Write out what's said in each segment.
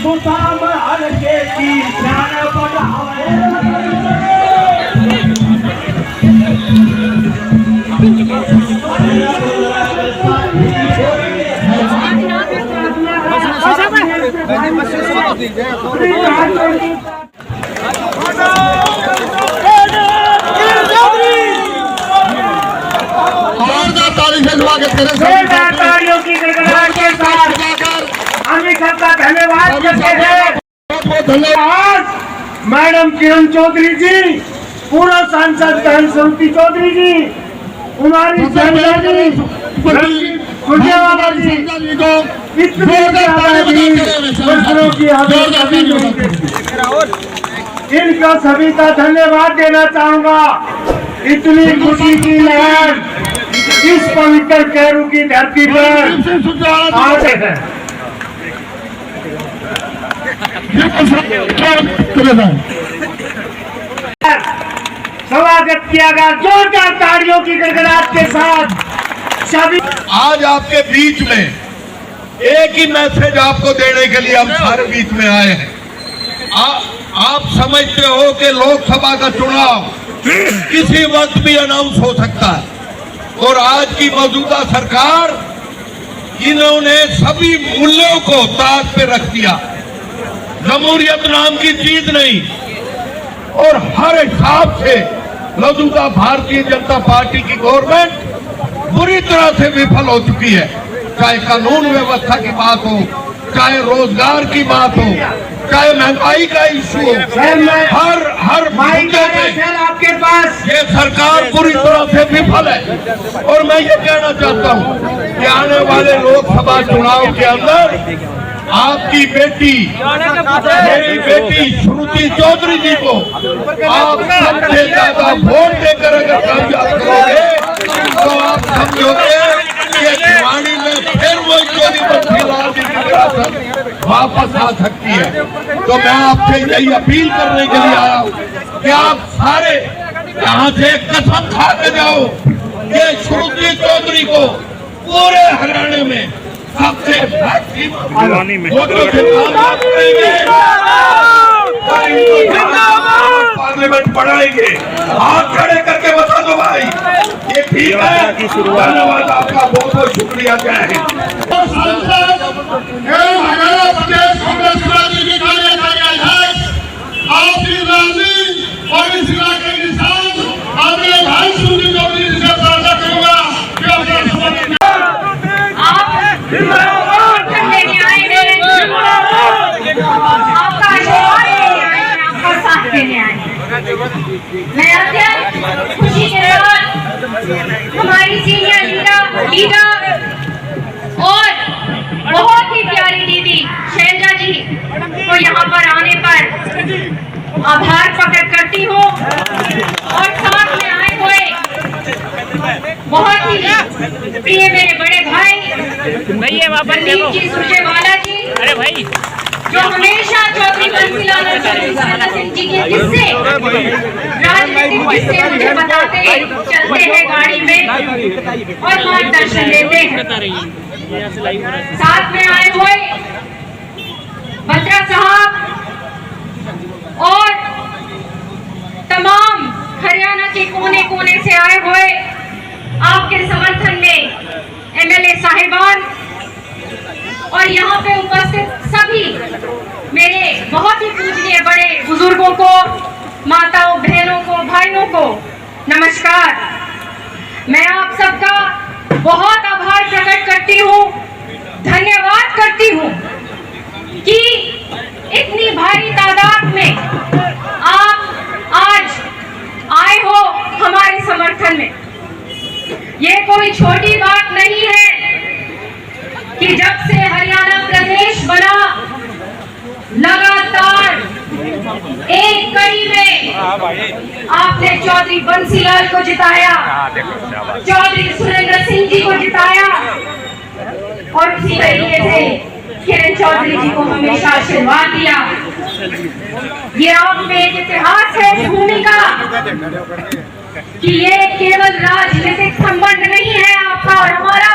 मुकाम हर के की जान बढ़ावे। तालियों की गड़गड़ाहट के साथ हम सबका धन्यवाद करते हैं। धन्यवाद मैडम किरण चौधरी जी, पूर्व सांसद बहन समिति चौधरी जी, कुमारी संजय जी, सुरजेवाला जी, इतने इनका सभी का धन्यवाद देना चाहूंगा। इतनी खुशी की लहर इस पवित्र कैरू की धरती पर आते हैं। स्वागत किया गया जोरदार तालियों की गड़गड़ाहट के साथ सभी। आज आपके बीच में एक ही मैसेज आपको देने के लिए हम सारे बीच में आए हैं। आप समझते हो कि लोकसभा का चुनाव किसी वक्त भी अनाउंस हो सकता है और आज की मौजूदा सरकार इन्होंने सभी मूल्यों को ताक पे रख दिया। जमहूरियत नाम की चीज नहीं और हर हिसाब से मौजूदा भारतीय जनता पार्टी की गवर्नमेंट बुरी तरह से विफल हो चुकी है। चाहे कानून व्यवस्था की बात हो, चाहे रोजगार की बात हो, चाहे महंगाई का इशू हो, हर मुद्दे पे आपके पास ये सरकार पूरी तरह से विफल है। और मैं ये कहना चाहता हूँ कि आने वाले लोकसभा चुनाव के अंदर आपकी बेटी, मेरी बेटी श्रुति चौधरी जी को आप सबसे ज्यादा वोट देकर अगर कामयाब करोगे तो आप समझोगे कि भिवानी में फिर वो चोरी बंसी लाल जी की विरासत वापस आ सकती है। तो मैं आपसे यही अपील करने के लिए आया हूँ कि आप सारे यहाँ से कसम खा के जाओ कि श्रुति चौधरी को पूरे हरियाणा में सबसे पार्लियामेंट बढ़ाएंगे। हाथ खड़े करके बता दो भाई, ये ठीक है। धन्यवाद आपका, बहुत बहुत शुक्रिया। क्या है हरियाणा प्रदेश कांग्रेस पार्टी के कार्यकारी अध्यक्ष आपकी राजी और इस इलाके के किसान अपने भाई सुनी चौधरी से प्रार्थना करूंगा कि मैं अत्यंत खुशी के साथ हमारी सीनियर लीडर और बहुत ही प्यारी दीदी शैलजा जी को यहाँ पर आने पर आभार प्रकट करती हूँ और साथ में आए हुए बहुत ही प्रिय मेरे बड़े भाई जी सुरजेवाला जी, अरे भाई जो हमेशा चौधरी बंसीलाल सिंह जी के किस्से, राजनीतिक किस्से मुझे बताते चलते हैं गाड़ी में और मार्गदर्शन देते हैं। साथ में आए हुए बत्रा साहब और तमाम हरियाणा के कोने कोने से आए हुए आपके समर्थन में एमएलए साहिबान और यहाँ पे उपस्थित सभी मेरे बहुत ही पूजनीय बड़े बुजुर्गों को, माताओं, बहनों को, भाइयों को नमस्कार। मैं आप सबका बहुत आभार प्रकट करती हूँ, धन्यवाद करती हूँ कि इतनी भारी तादाद में आप आज आए हो हमारे समर्थन में। ये कोई छोटी बात नहीं है कि जब से हरियाणा प्रदेश बना लगातार एक कड़ी में आपने चौधरी बंसीलाल को जिताया, चौधरी सुरेंद्र सिंह जी को जिताया और उसी तरीके से किरण चौधरी जी को हमेशा आशीर्वाद दिया। ये आप में एक इतिहास है इस भूमि का कि ये केवल राजनीतिक संबंध नहीं है आपका और हमारा,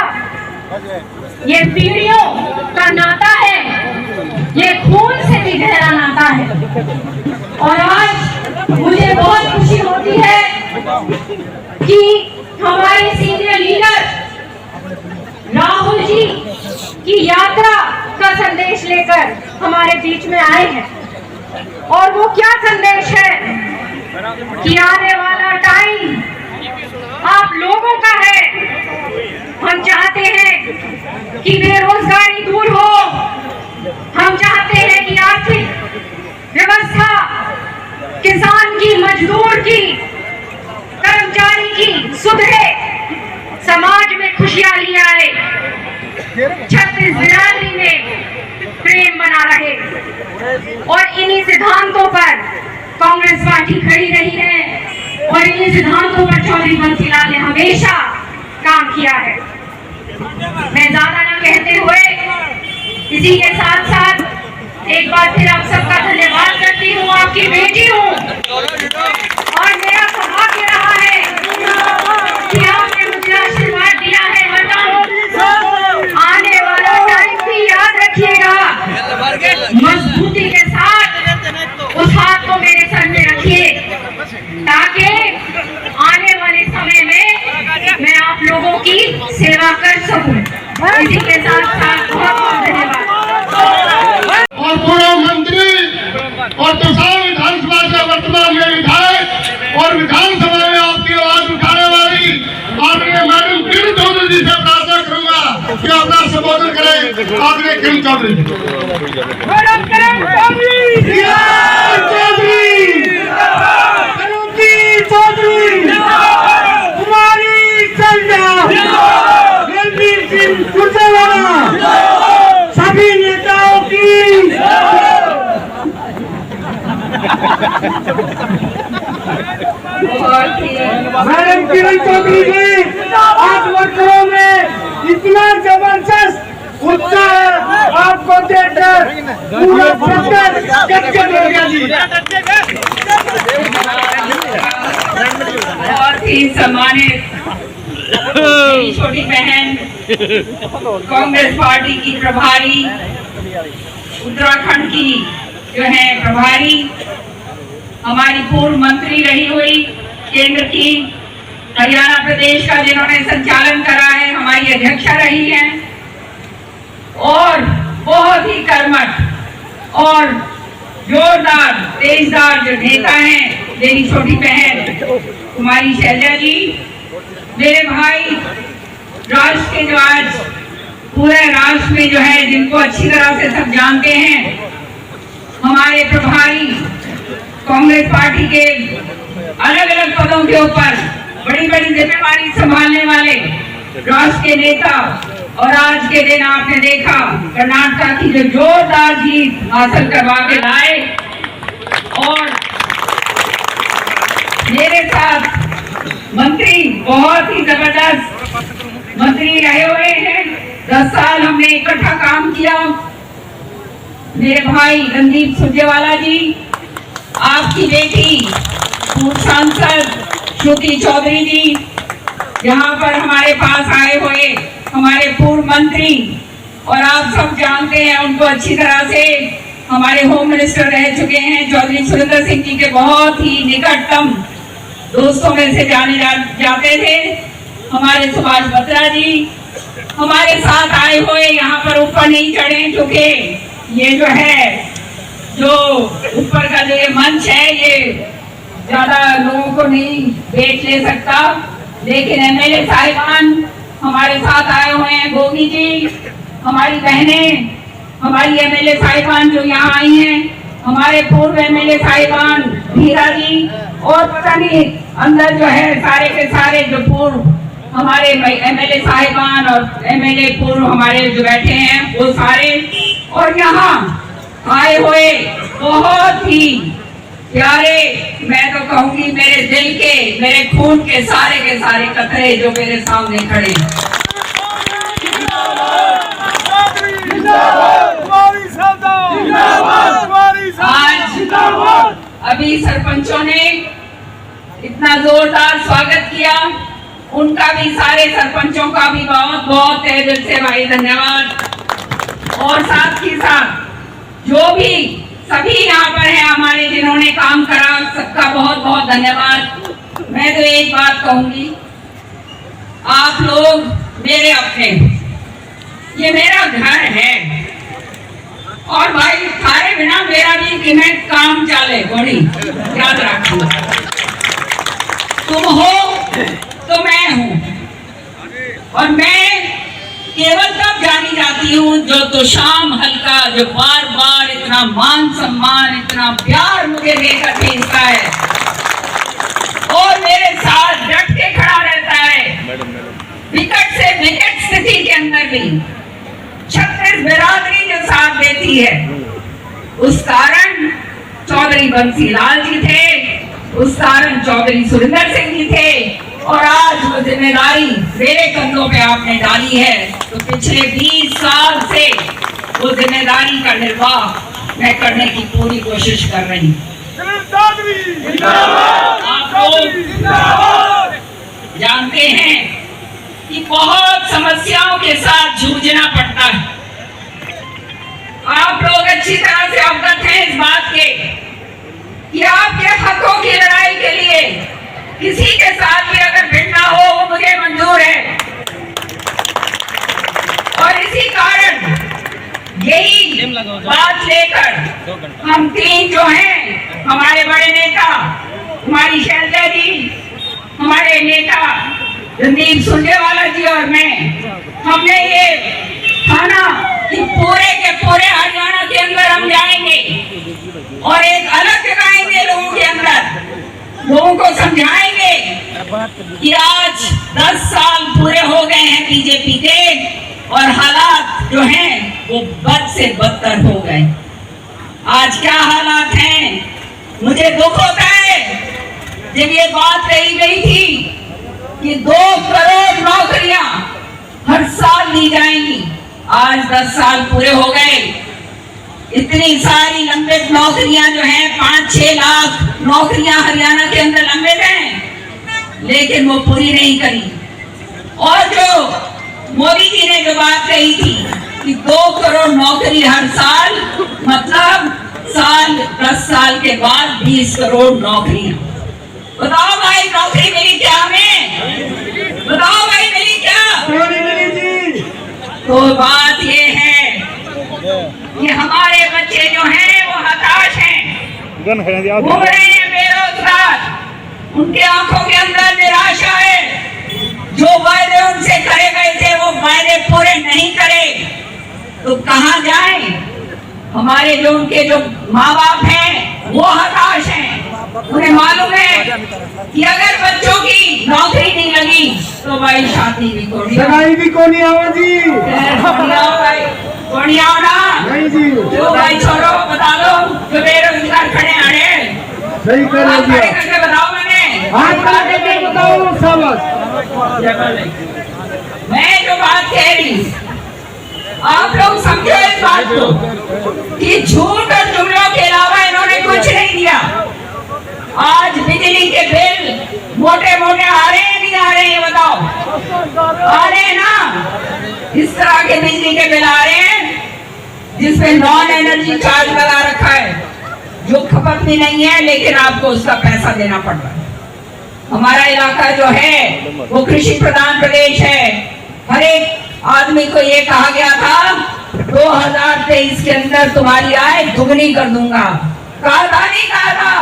ये पीढ़ियों का नाता है, ये खून और आज मुझे बहुत खुशी होती है कि हमारे सीनियर लीडर राहुल जी की यात्रा का संदेश लेकर हमारे बीच में आए हैं। और वो क्या संदेश है कि आने वाला टाइम आप लोगों का है। हम चाहते हैं कि बेरोजगारी दूर हो, हम चाहते हैं कि आर्थिक व्यवस्था किसान की, मजदूर की, कर्मचारी की सुधरे, समाज में खुशहाली आए, 36 बिरादरी में प्रेम बना रहे। और इन्हीं सिद्धांतों पर कांग्रेस पार्टी खड़ी रही है और इन्हीं सिद्धांतों पर चौधरी बंसीलाल ने हमेशा काम किया है। मैं ज्यादा न कहते हुए इसी के साथ साथ एक बार फिर आप सबका धन्यवाद करती हूँ। आपकी बेटी हूँ और मेरा सौभाग्य रहा है कि आपने मुझे आशीर्वाद दिया है। आने वाला टाइम भी याद रखिएगा, मजबूती के साथ उस हाथ को मेरे सर में रखिए ताकि आने वाले समय में मैं आप लोगों की सेवा कर सकूं। इसी के साथ साथ बहुत बहुत धन्यवाद। और पूर्व मंत्री और किसान विधानसभा से वर्तमान में विधायक और विधानसभा में आपकी आवाज उठाने वाली आदरणीय मैडम किरण चौधरी जी से प्रार्थना करूंगा कि अपना संबोधन करें। आदरणीय किरण चौधरी जी। मैडम किरण चौधरी, चौधरी, कुमारी संध्या, रणवीर सिंह सुरजेवाला, सभी नेताओं की मैडम किरण चौधरी जी 8 वर्षों में इतना जबरदस्त उत्साह आपको देखकर पूरा सेक्टर गदगद हो गया जी। बहुत ही सम्मानित मेरी छोटी बहन, कांग्रेस पार्टी की प्रभारी, उत्तराखंड की जो है प्रभारी, हमारी पूर्व मंत्री रही हुई केंद्र की, हरियाणा प्रदेश का जिन्होंने संचालन करा है, हमारी अध्यक्षा रही हैं और बहुत ही कर्मठ और जोरदार तेजदार जो नेता हैं, मेरी छोटी बहन कुमारी शैलजा जी, मेरे भाई राष्ट्र के जो आज पूरे राष्ट्र में जो है जिनको अच्छी तरह से सब जानते हैं, हमारे प्रभारी कांग्रेस पार्टी के अलग अलग पदों के ऊपर बड़ी बड़ी जिम्मेवारी संभालने वाले राष्ट्र के नेता, और आज के दिन आपने देखा कर्नाटक की जो जोरदार जीत हासिल करवा के लाए और मेरे साथ मंत्री बहुत ही जबरदस्त मंत्री रहे हुए हैं। 10 साल हमने इकट्ठा काम किया। मेरे भाई रणदीप सुरजेवाला जी, आपकी बेटी पूर्व सांसद श्रुति चौधरी जी, यहाँ पर हमारे पास आए हुए हमारे पूर्व मंत्री, और आप सब जानते हैं उनको अच्छी तरह से, हमारे होम मिनिस्टर रह चुके हैं चौधरी सुरेंद्र सिंह जी के बहुत ही निकटतम दोस्तों में से जाने जाते थे। हमारे सुभाष बत्रा जी हमारे साथ आए हुए, यहाँ पर ऊपर नहीं चढ़े क्योंकि ये जो है जो ऊपर का जो ये मंच है ये ज्यादा लोगों को नहीं देख ले सकता, लेकिन एमएलए साहिबान हमारे साथ आए हुए हैं। गोगी जी, हमारी बहनें, हमारी एमएलए साहिबान जो यहाँ आई हैं, हमारे पूर्व एमएलए साहिबान हीरा जी, और पता नहीं अंदर जो है सारे के सारे जो पूर्व हमारे एमएलए साहिबान और एमएलए पूर्व हमारे जो बैठे हैं वो सारे, और यहाँ आए हुए बहुत ही प्यारे, मैं तो कहूंगी मेरे दिल के, मेरे खून के सारे कतरे जो मेरे सामने खड़े हैं। आज अभी सरपंचों ने इतना जोरदार स्वागत किया, उनका भी, सारे सरपंचों का भी बहुत बहुत तहे दिल से भाई धन्यवाद। और साथ ही साथ जो भी सभी यहाँ पर हैं हमारे जिन्होंने काम करा, सबका बहुत बहुत धन्यवाद। मैं तो एक बात कहूंगी, आप लोग मेरे अपने, ये मेरा घर है और भाई थारे बिना मेरा भी किमेट काम चाले गोड़ी, याद रखो। तुम हो तो मैं हूं, और मैं केवल तब जानी जाती हूँ जो तो शाम हल्का, जो बार बार इतना मान सम्मान, इतना प्यार मुझे देकर भेजता है और मेरे साथ डट के खड़ा रहता है, विकट से विकट स्थिति के अंदर भी छत्तीस बिरादरी जो साथ देती है। उस कारण चौधरी बंसीलाल जी थे, उस कारण चौधरी सुरेंद्र सिंह जी थे, और आज वो जिम्मेदारी मेरे कंधों पे आपने डाली है। तो पिछले 20 साल से वो जिम्मेदारी का निर्वाह मैं करने की पूरी कोशिश कर रही हूँ। आप लोग जानते हैं कि बहुत समस्याओं के साथ जूझना पड़ता है। आप लोग अच्छी तरह से अवगत हैं इस बात के कि आपके हकों की लड़ाई के लिए किसी के साथ भी अगर भिड़ना हो वो मुझे मंजूर है। और इसी कारण यही बात लेकर हम तीन जो हैं, हमारे बड़े नेता हमारी शैलजा जी, हमारे नेता रणदीप सुरजेवाला जी और मैं, हमने ये ठाना कि पूरे के पूरे हरियाणा के अंदर हम जाएंगे और एक अलग जगाएंगे लोगों के अंदर, लोगों को समझाएंगे कि आज 10 साल पूरे हो गए हैं बीजेपी के और हालात जो हैं वो बद से बदतर हो गए। आज क्या हालात हैं, मुझे दुख होता है जब ये बात कही गई थी कि 2 करोड़ नौकरियां हर साल दी जाएंगी। आज 10 साल पूरे हो गए, इतनी सारी लंबित नौकरियां जो हैं, 5-6 लाख नौकरियां हरियाणा के अंदर लंबित हैं, लेकिन वो पूरी नहीं करी। और जो मोदी जी ने जो बात कही थी कि 2 करोड़ नौकरी हर साल, मतलब 10 साल के बाद 20 करोड़ नौकरियां। बताओ भाई नौकरी मिली क्या हमें? बताओ भाई मिली क्या? मिली जी। तो बात ये है कि हमारे बच्चे जो हैं वो हताश हैं, घूम रहे हैं बेरोजगार, उनके आंखों के अंदर निराशा है। जो वायदे उनसे करे गए थे वो वायदे पूरे नहीं करे तो कहाँ जाएं? हमारे जो उनके जो माँ बाप हैं वो हताश हैं। उन्हें मालूम है कि अगर बच्चों की नौकरी नहीं लगी तो भाई शादी भी कोनी आवा जी। कोनी आओ ना नहीं जी। जो भाई छोड़ो, बता दो जो बेरोजगार खड़े आड़े सही कर खड़े करके बताओ। मैंने हाथ बताओ शाबाश। मैं जो बात कह रही, आप लोग समझो इस बात को कि झूठ और जुमलों के अलावा इन्होंने कुछ नहीं दिया। आज बिजली के बिल मोटे मोटे आ रहे हैं, नहीं आ रहे हैं? बताओ, आ रहे हैं ना? इस तरह के बिजली के बिल आ रहे हैं जिसमें नॉन एनर्जी चार्ज लगा रखा है, जो खपत भी नहीं है, लेकिन आपको उसका पैसा देना पड़ रहा है। हमारा इलाका जो है वो कृषि प्रधान प्रदेश है। हर एक आदमी को ये कहा गया था 2023 के अंदर तुम्हारी आय दुगनी कर दूंगा। कहा था नहीं कहा था?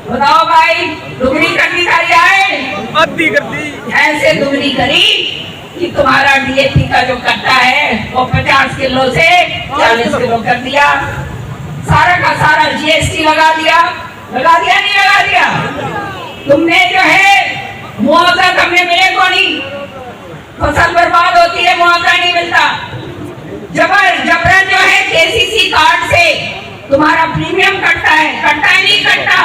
बताओ भाई, दुगनी करनी सारी आय, आधी कर दी। ऐसे दुगनी करी कि तुम्हारा डीएपी का जो कट्टा है वो 50 किलो से 40 किलो कर दिया। सारा का सारा जीएसटी लगा दिया नहीं लगा दिया? तुमने जो है मुआवजा हमने मिले को नहीं, फसल बर्बाद होती है, मुआवजा नहीं मिलता। जबरन जो है केसीसी कार्ड से तुम्हारा प्रीमियम कटता है नहीं कटता?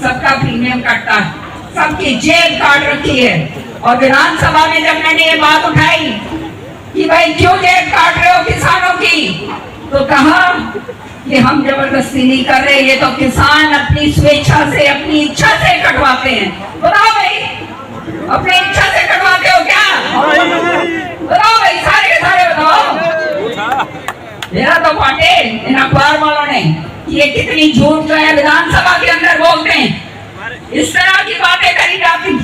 सबका प्रीमियम कटता है, सबकी जेब काट रखी है। और विधानसभा में जब मैंने ये बात उठाई कि भाई क्यों जेब काट रहे हो किसानों की, तो कहा कि हम जबरदस्ती नहीं कर रहे, ये तो किसान अपनी स्वेच्छा से, अपनी इच्छा से कटवाते हैं। बताओ भाई, अपनी इच्छा से कटवाते हो क्या? बताओ भाई, सारे के सारे बताओ। मेरा तो पाटे अखबार वालों ने ये कितनी झूठ जो है विधानसभा के अंदर बोलते हैं, इस तरह की बातें करी जाती।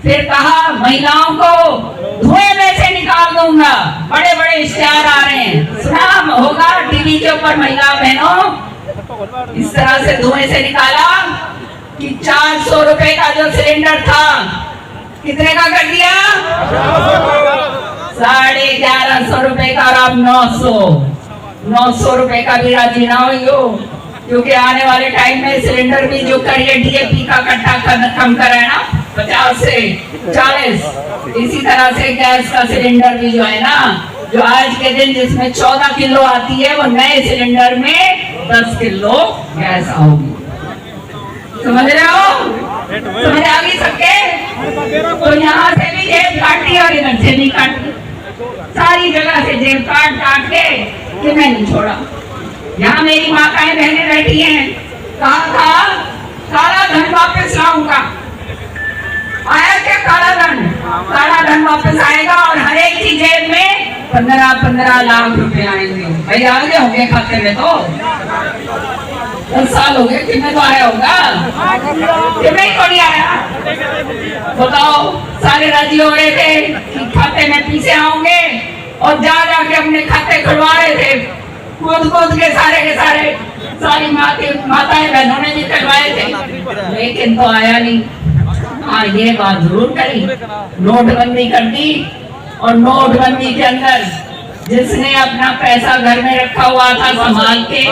फिर कहा महिलाओं को धुएं में से निकाल दूंगा, बड़े बड़े इश्तिहार आ रहे हैं, सुना होगा टीवी के ऊपर। महिला बहनों, इस तरह से धुएं से निकाला कि 400 रुपए का जो सिलेंडर था कितने का कर दिया, 1150 रुपए का, और अब 900 रुपए का भी राजी ना हुई हो, क्योंकि आने वाले टाइम में सिलेंडर भी जो करिए डीएपी का कट्टा कम करे ना 50 से 40, इसी तरह से गैस का सिलेंडर भी जो है ना, जो आज के दिन जिसमें 14 किलो आती है, वो नए सिलेंडर में 10 किलो गैस आएगी। समझ रहे हो? समझ आ गई सबके? तो यहाँ से भी जेब काटी और इधर से नहीं काटी, सारी जगह से जेब काट के कि मैं नहीं छोड़ा। यहाँ मेरी माताएं बहनें बैठी हैं, कहा था काला धन वापस लाऊंगा, आया क्या काला धन वापस आएगा, और हर एक की जेब में 15-15 लाख रुपए आएंगे। भाई आ गए होंगे खाते में, तो 10 साल हो गए, कितने तो आया होगा, कितने ही थोड़ी आया। बताओ, सारे राजी हो रहे थे कि खाते में पैसे आएंगे, और जा के अपने खाते खुलवा रहे थे, कूद के सारे सारी माताएं बहनों ने भी करवाए थे, लेकिन तो आया नहीं। हाँ, ये बात जरूर करी, नोटबंदी कर दी, और नोटबंदी के अंदर जिसने अपना पैसा घर में रखा हुआ था संभाल के,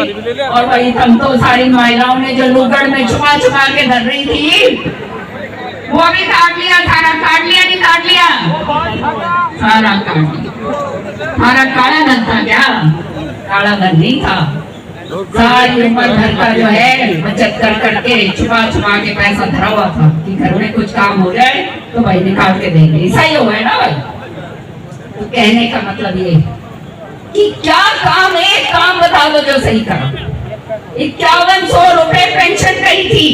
और वही हम तो सारी महिलाओं ने जो लुगड़ में छुपा के धर रही थी, वो भी काट लिया, सारा काट लिया, नहीं काट लिया, सारा काट लिया। सारा काला धन था क्या? काला धन नहीं था, सारी उम्र भर का जो है बचत कर करके छुपा के पैसा धरा हुआ था कि घर में कुछ काम हो जाए तो भाई निकाल के देंगे। ऐसा ही हुआ है ना भाई? तो कहने का मतलब ये कि क्या काम, एक काम बता दो जो सही करा। 5100 रुपए पेंशन कही थी,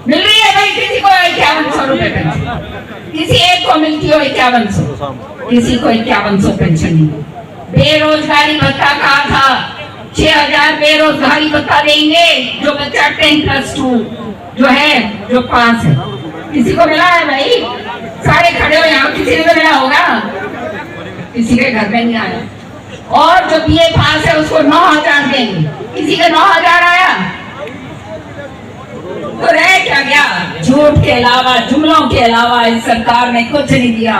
मिल रही है भाई किसी को 5100 रुपए पेंशन? किसी एक को मिलती हो 5100, किसी को 5100 पेंशन नहीं। बेरोजगारी भत्ता कहा था 6000 बेरोजगारी भत्ता देंगे जो बच्चा 10+2 जो है, जो पास है। किसी को मिला है भाई? सारे खड़े हो यहाँ, किसी को मिला होगा? किसी के घर में नहीं आया। और जो बीए पास है उसको 9000 देंगे, किसी का 9000 आया? तो रह क्या गया? झूठ के अलावा, जुमलों के अलावा इस सरकार ने कुछ नहीं दिया।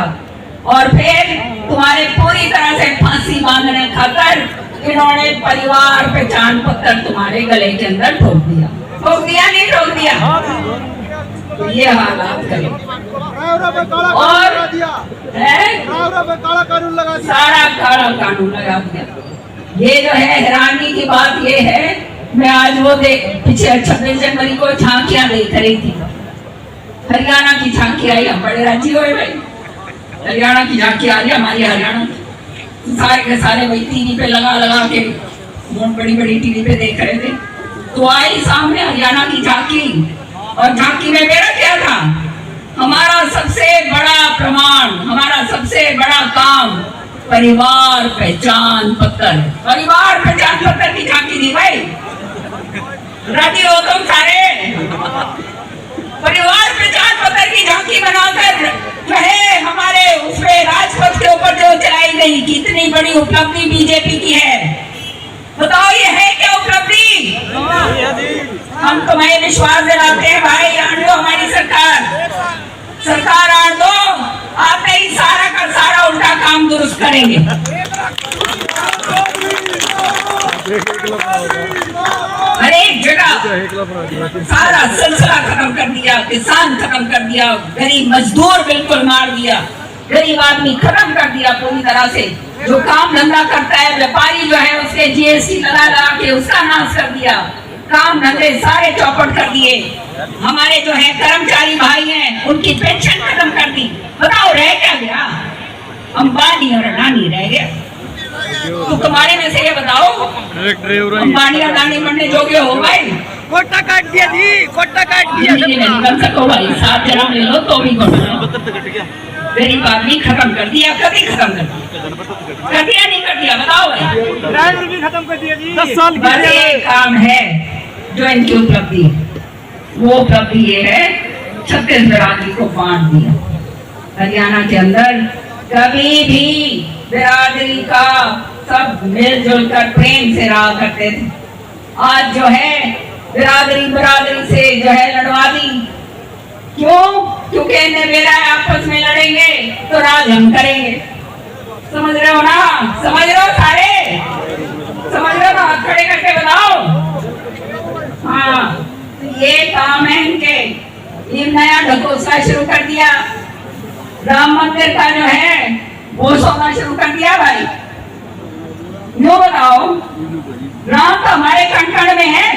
और फिर तुम्हारे पूरी तरह से फांसी बांधने खातर इन्होंने परिवार पहचान पत्र तुम्हारे गले के अंदर ठोक दिया। नहीं ठोक दिया? तो ये हालात करें। और सारा काला कानून लगा दिया। ये जो है हैरानी की बात ये है, मैं आज वो पीछे 26 जनवरी को झांकियां देख रही थी, हरियाणा की झांकी आई, हम बड़े राजी हुए भाई, हरियाणा की झांकी आ रही हमारी हरियाणा। सारे के सारे भाई टीवी पे लगा के बड़ी टीवी पे देख रहे थे, तो आई सामने हरियाणा की झांकी, और झांकी में मेरा क्या था? हमारा सबसे बड़ा प्रमाण, हमारा सबसे बड़ा काम परिवार पहचान पत्र, परिवार पहचान पत्र की झांकी थी भाई। राजी हो तुम सारे? परिवार पहचान पत्र की झांकी बनाकर जो है हमारे उसमें राजपथ के ऊपर जो चलाई गई, कितनी बड़ी उपलब्धि बीजेपी की है। बताओ ये है क्या उपलब्धि? हम तुम्हें विश्वास दिलाते हैं भाई, आने दो हमारी सरकार आने दो, आपने ही सारा का सारा उल्टा काम दुरुस्त करेंगे। हर एक जगह सारा सिलसिला खत्म कर दिया, किसान खत्म कर दिया, गरीब मजदूर बिल्कुल मार दिया, गरीब आदमी खत्म कर दिया पूरी तरह से। जो काम धंधा करता है व्यापारी जो है उसके जीएसटी लगा के उसका नाश कर दिया, काम धंधे सारे चौपट कर दिए। हमारे जो है कर्मचारी भाई हैं उनकी पेंशन खत्म कर दी। बताओ रह क्या गया? अंबानी और अडानी रह गया। तो तुम्हारे में से ये बताओ, अंबानी अडानी बनने जोगे हो भाई? कोटा काट दिया जी, कोटा काट दिया। नहीं बन सको भाई, 7 जन्म ले लो तो भी कोटा गरीब आदमी खत्म कर दिया, कभी खत्म कर दिया नहीं कर दिया, बताओ भाई। ड्राइवर भी खत्म कर दिया जी, 10 साल बस एक काम है जो इनकी उपलब्धि, वो उपलब्धि ये है छत्तीस बिरादरी को बांट दिया। हरियाणा के अंदर कभी भी बिरादरी का सब मिलजुल कर प्रेम से रहा करते थे। आज जो है बिरादरी से जो है लड़वा दी। क्यों? क्योंकि इन्हें मेरा आपस में लड़ेंगे तो राज हम करेंगे। समझ रहे हो ना? समझ रहे हो सारे? समझ रहे हो ना? हाथ खड़े करके बताओ। हाँ, ये काम है इनके। ये नया ढकोसला शुरू कर दिया, राम मंदिर का जो है वो सौदा शुरू कर दिया भाई। यूँ बताओ, राम तो हमारे कण कण में है,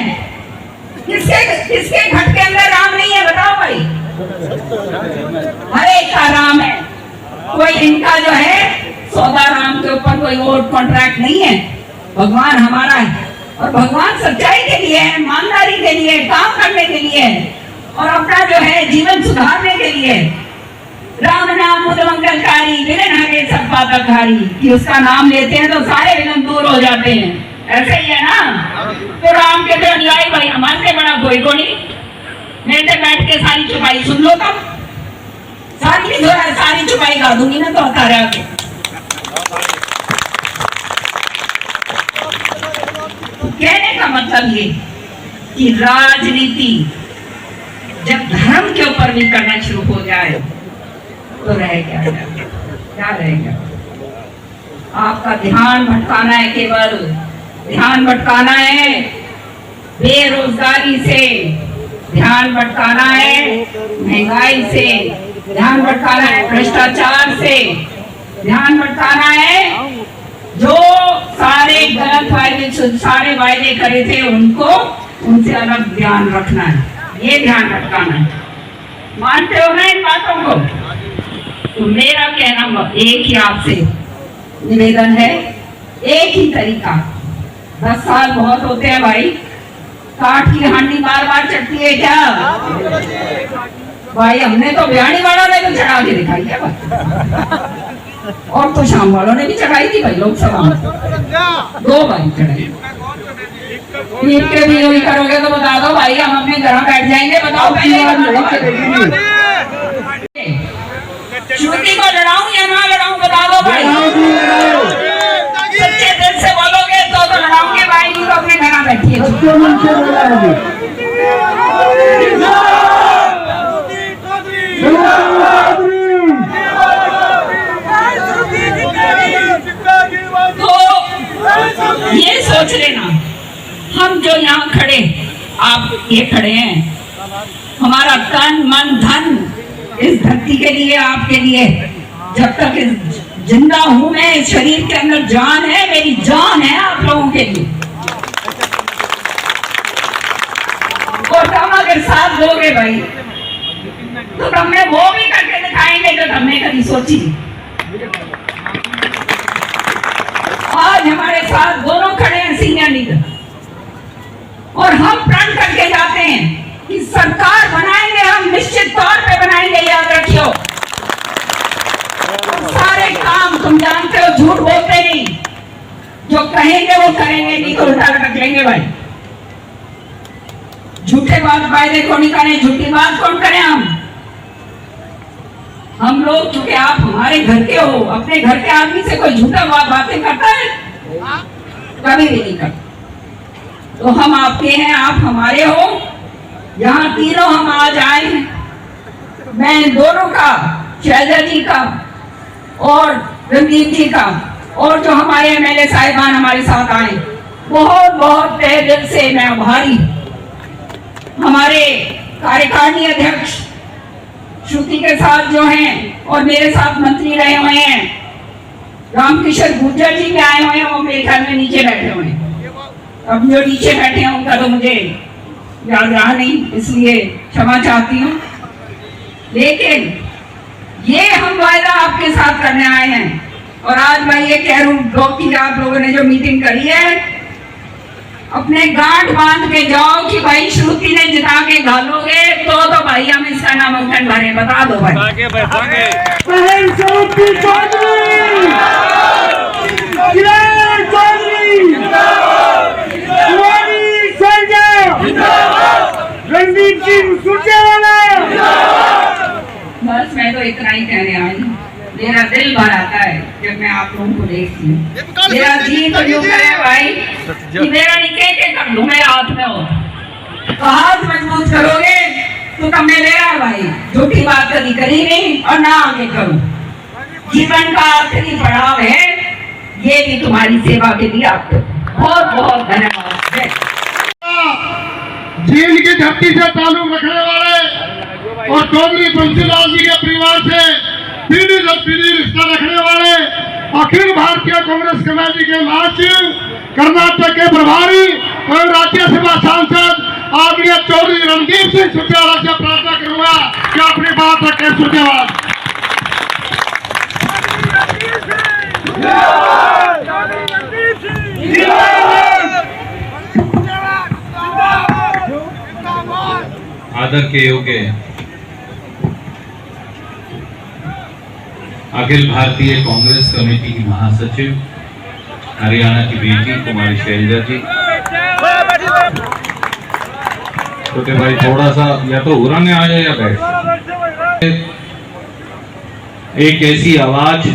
किसके घट के अंदर राम नहीं है? बताओ भाई। हर एक का राम है। कोई इनका जो है सौदा राम के ऊपर कोई और कॉन्ट्रैक्ट नहीं है। भगवान हमारा है और भगवान सच्चाई के लिए है, ईमानदारी के लिए, काम करने के लिए और अपना जो है जीवन सुधारने के लिए। राम नाम मुद मंगलकारी, विलन हरे सब पातकहारी, कि उसका नाम लेते हैं तो सारे विलन दूर हो जाते हैं। ऐसे ही है ना? तो राम के तो अनुयायी भाई हमारे से बड़ा कोई को नहीं। मेरे से बैठ के सारी चुपाई सुन लो, तब सारी चुपाई गा दूंगी ना, तो आता रहा के। कहने का मतलब ये कि राजनीति जब धर्म के ऊपर भी करना शुरू हो जाए तो रह क्या रहेगा? आपका ध्यान भटकाना है, केवल ध्यान भटकाना है बेरोजगारी से, ध्यान भटकाना है महंगाई से, ध्यान भटकाना है भ्रष्टाचार से, ध्यान भटकाना है जो सारे गलत वायदे करे थे उनसे अलग ध्यान रखना है। ये ध्यान भटकाना है। मानते हो ना इन बातों को? तो मेरा कहना एक ही आपसे निवेदन है, एक ही तरीका। 10 साल बहुत होते हैं भाई, काठ की हांडी बार बार चढ़ती है क्या भाई? हमने तो बिहाड़ी वालों ने तो चढ़ा के दिखाई है भाई, और तो शाम वालों ने भी चढ़ाई थी भाई लोकसभा में, 2 बार चढ़ाई। पीट के भी वही करोगे तो बता दो भाई, हम अपने घर बैठ जाएंगे। बताओ श्रुति को लड़ाऊं या ना लड़ाऊं? बता दो भाई। सच्चे दिल से बोलोगे तो लड़ाऊंगे भाई, नहीं तो अपने घर बैठिए। तो ये सोच लेना, हम जो यहाँ खड़े, आप ये खड़े हैं, हमारा तन मन धन इस धरती के लिए, आपके लिए। जब तक जिंदा हूं मैं, इस शरीर के अंदर जान है, मेरी जान है आप लोगों के लिए। और तुम अगर साथ दोगे भाई तो हमने वो भी करके दिखाएंगे जो हमने कभी सोची। आज हमारे साथ दोनों खड़े हैं सीनियर लीडर, और हम प्रण करके जाते हैं कि सरकार बनाएंगे, हम निश्चित तौर पे बनाएंगे, याद रखियो। सारे काम तुम जानते हो, झूठ बोलते नहीं, जो कहेंगे वो करेंगे, नहीं तो उल्टा लटक लेंगे भाई। झूठे बात वायदे को नहीं करें, झूठी बात कौन करें? हम लोग, क्योंकि आप हमारे घर के हो, अपने घर के आदमी से कोई झूठा बातें करता है? कभी भी नहीं करता। तो हम आपके हैं, आप हमारे हो। यहाँ तीनों हम आज आए हैं, मैं दोनों का, शैलजा जी का और रणदीप जी का, और जो हमारे एमएलए साहिबान हमारे साथ आए, बहुत बहुत तहे दिल से मैं आभारी। हमारे कार्यकारिणी अध्यक्ष श्रुति के साथ जो हैं और मेरे साथ मंत्री रहे हुए हैं, रामकिशोर गुर्जर जी भी आए हुए हैं, वो मेरे ख्याल में नीचे बैठे हुए हैं। अब जो नीचे बैठे हैं उनका तो मुझे याद रहा नहीं, इसलिए क्षमा चाहती हूँ। लेकिन ये हम वायदा आपके साथ करने आए हैं, और आज मैं ये कह रहा हूँ कि आप लोगों ने जो मीटिंग करी है, अपने गांठ बांध के जाओ कि भाई श्रुति ने जिता के घालोगे तो भाई हम इसका नामांकन भरे, बता दो भाई। बहन श्रुति चौधरी, किरण चौधरी, कुमारी शैलजा, रणदीप सिंह सुरजेवाला। बस मैं तो इतना ही कहने आई हूँ। मेरा दिल भर आता है जब मैं आप लोगों को देखती हूँ। मेरा जी तो यूं करे भाई कि मेरा निके कर लूं मेरे हाथ में हो, तो हाथ मजबूत करोगे तो तब मैं मेरा भाई झूठी बात कभी करी नहीं और ना आगे करूं। जीवन का आखिरी पड़ाव है, ये भी तुम्हारी सेवा के लिए आपको बहुत बहुत धन्यवाद। जीन की धरती से ताल्लुक रखने वाले और चौधरी बंसीलाल जी के परिवार से पीढ़ी दर पीढ़ी रिश्ता रखने वाले अखिल भारतीय कांग्रेस कमेटी के महासचिव, कर्नाटक के प्रभारी और राज्यसभा सांसद आदरणीय चौधरी रणदीप सिंह सुरजेवाला से प्रार्थना करूंगा कि अपनी बात रखें। सुरजेवाला आदर के योग्य अखिल भारतीय कांग्रेस कमेटी की महासचिव हरियाणा की बेटी कुमारी शैलजा जी, छोटे भाई थोड़ा सा या तो उड़ाने आ जाए या बैठ। एक ऐसी आवाज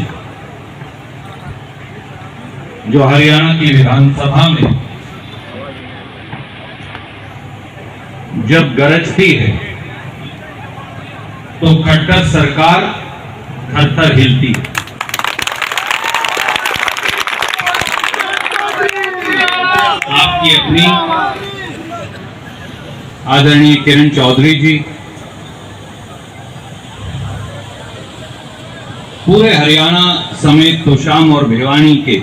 जो हरियाणा की विधानसभा में जब गरजती है तो खट्टर सरकार थर-थर हिलती है। आपकी अपनी आदरणीय किरण चौधरी जी पूरे हरियाणा समेत तोशाम और भिवानी के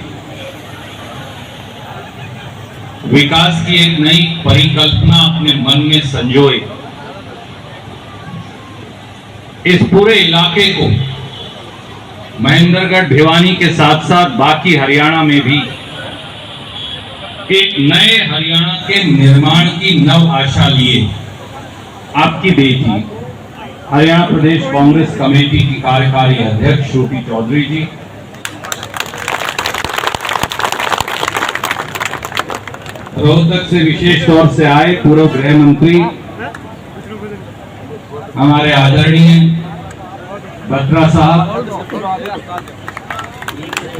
विकास की एक नई परिकल्पना अपने मन में संजोए इस पूरे इलाके को महेंद्रगढ़ भिवानी के साथ साथ बाकी हरियाणा में भी एक नए हरियाणा के निर्माण की नव आशा लिए आपकी बेटी हरियाणा प्रदेश कांग्रेस कमेटी की कार्यकारी अध्यक्ष श्रुति चौधरी जी, रोहतक से विशेष तौर से आए पूर्व गृह मंत्री हमारे आदरणीय बत्रा साहब,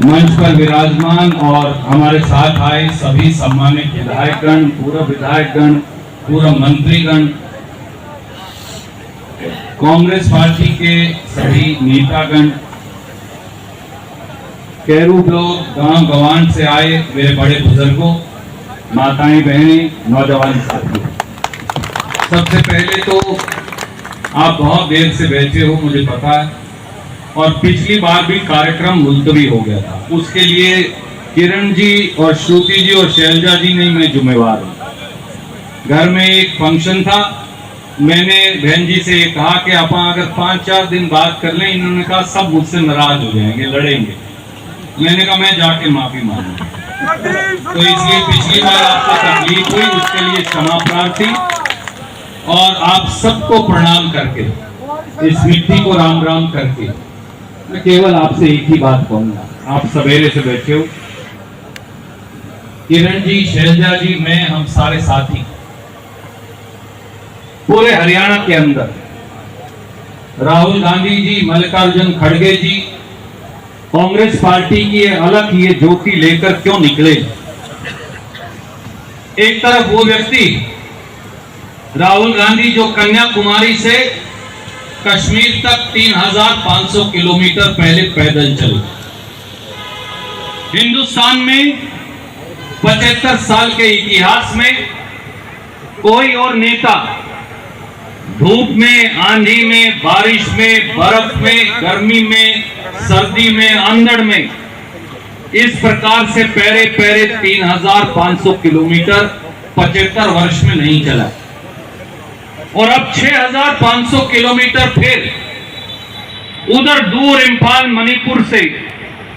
मंच पर विराजमान और हमारे साथ आए सभी सम्मानित विधायकगण, पूर्व विधायकगण, पूर्व मंत्रीगण, कांग्रेस पार्टी के सभी नेतागण, कैरू ब्लॉक गांव गवान से आए मेरे बड़े बुजुर्गों, माताएं बहनें, नौजवान साथियों, सबसे पहले तो आप बहुत देर से बैठे हो मुझे पता है, और पिछली बार भी कार्यक्रम मुलतवी हो गया था, उसके लिए किरण जी और श्रुति जी और शैलजा जी नहीं मैं जिम्मेवार हूँ। घर में एक फंक्शन था, मैंने बहन जी से कहा कि आप अगर 5-4 दिन बात कर लें, इन्होंने कहा सब मुझसे नाराज हो जाएंगे, लड़ेंगे। मैंने कहा मैं जाके माफी मांगूंगा, तो इसलिए पिछली बार आपको तकलीफ हुई, उसके लिए क्षमा प्रार्थी और आप सबको प्रणाम करके इस मिट्टी को राम राम करके मैं केवल आपसे एक ही बात कहूंगा। आप सवेरे से बैठे हो, किरण जी, शैलजा जी, मैं, हम सारे साथी पूरे हरियाणा के अंदर, राहुल गांधी जी, मल्लिकार्जुन खड़गे जी, कांग्रेस पार्टी की अलग ये ज्योति लेकर क्यों निकले। एक तरफ वो व्यक्ति राहुल गांधी जो कन्याकुमारी से कश्मीर तक 3500 किलोमीटर पहले पैदल चले, हिंदुस्तान में 75 साल के इतिहास में कोई और नेता धूप में, आंधी में, बारिश में, बर्फ में, गर्मी में, सर्दी में, अंधड़ में इस प्रकार से पैरे पैरे 3500 किलोमीटर 75 वर्ष में नहीं चला, और अब 6500 किलोमीटर फिर उधर दूर इम्फाल मणिपुर से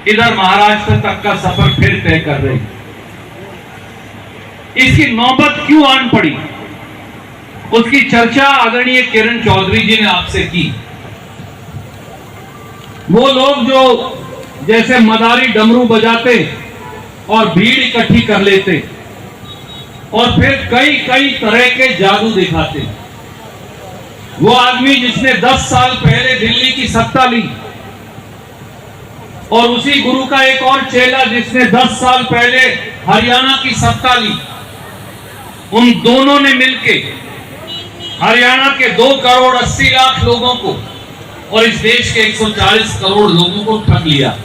इधर महाराष्ट्र तक का सफर फिर तय कर रही। इसकी नौबत क्यों आन पड़ी, उसकी चर्चा आदरणीय किरण चौधरी जी ने आपसे की। वो लोग जो जैसे मदारी डमरू बजाते और भीड़ इकट्ठी कर लेते और फिर कई कई तरह के जादू दिखाते, वो आदमी जिसने 10 साल पहले दिल्ली की सत्ता ली और उसी गुरु का एक और चेला जिसने 10 साल पहले हरियाणा की सत्ता ली, उन दोनों ने मिलके हरियाणा के 2 करोड़ 80 लाख लोगों को और इस देश के 140 करोड़ लोगों को ठग लिया।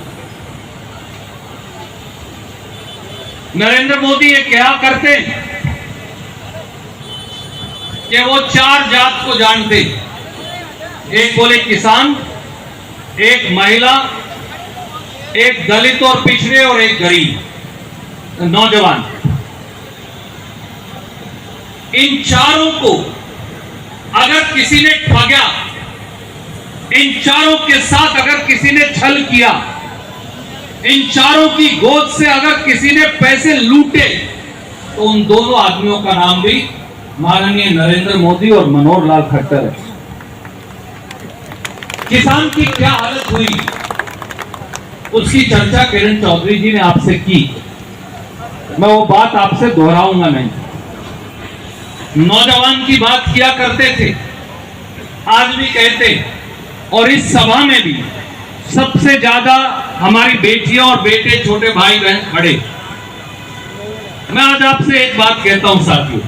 नरेंद्र मोदी ये क्या करते कि वो 4 जात को जानते, एक बोले किसान, एक महिला, एक दलित और पिछड़े और एक गरीब नौजवान। इन चारों को अगर किसी ने ठगा, इन चारों के साथ अगर किसी ने छल किया, इन चारों की गोद से अगर किसी ने पैसे लूटे, तो उन दोनों आदमियों का नाम भी माननीय नरेंद्र मोदी और मनोहर लाल खट्टर है। किसान की क्या हालत हुई, उसकी चर्चा किरण चौधरी जी ने आपसे की, मैं वो बात आपसे दोहराऊंगा नहीं। नौजवान की बात किया करते थे, आज भी कहते, और इस सभा में भी सबसे ज्यादा हमारी बेटियां और बेटे, छोटे भाई बहन खड़े। मैं आज आपसे एक बात कहता हूं साथियों,